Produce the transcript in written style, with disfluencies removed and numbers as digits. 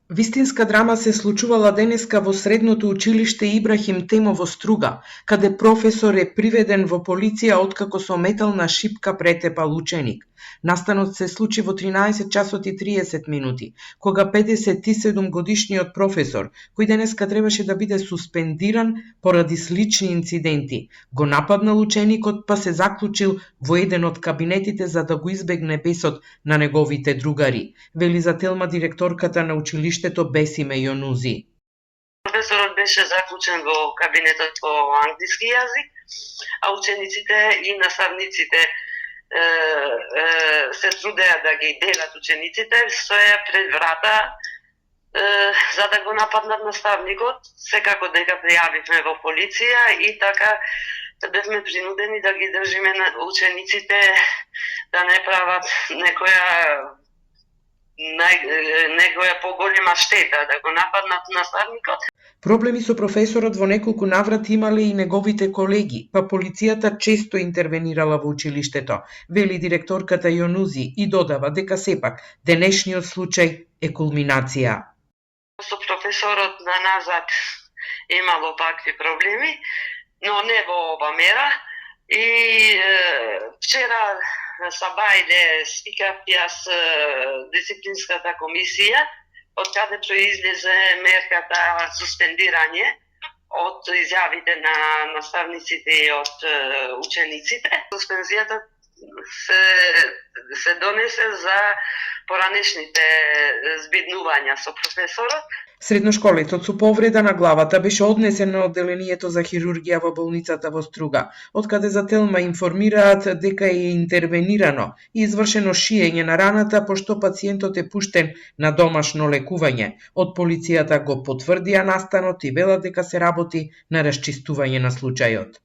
Вистинска драма се случувала денеска во средното училиште Ибрахим Темо во Струга, каде професор е приведен во полиција откако со метална шипка претепал ученик. Настанот се случи во 13 часот и 30 минути, кога 57 годишниот професор, кој денеска требаше да биде суспендиран поради слични инциденти, го нападнал ученикот па се заклучил во еден од кабинетите за да го избегне бесот на неговите другари, вели за Телма директорката на училиштето Бесиме Јонузи. Професорот беше заклучен во кабинетот по англиски јазик, а учениците и наставниците се трудеа да ги делат учениците, стоја пред врата за да го нападнат наставникот. Секако дека пријавивме во полиција и така бевме принудени да ги држиме на учениците да не прават некоја поголема штета, да го нападнат наставникот. Проблеми со професорот во неколку наврати имале и неговите колеги, па полицијата често интервенирала во училиштето, вели директорката Јонузи и додава дека сепак денешниот случај е кулминација. Со професорот на назад имало вакви проблеми, но не во ова мера. И вчера сабајле свикав јас дисциплинската комисија, од каде произлезе мерката суспендирање од изјавите на наставниците и од учениците. Суспензијата се донесе за поранешните збиднувања со професорот. Средношколецот со повреда на главата беше однесен на одделението за хирургија во болницата во Струга, откаде за Телма информираат дека е интервенирано и извршено шиење на раната, пошто пациентот е пуштен на домашно лекување. Од полицијата го потврдија настанот и велат дека се работи на расчистување на случајот.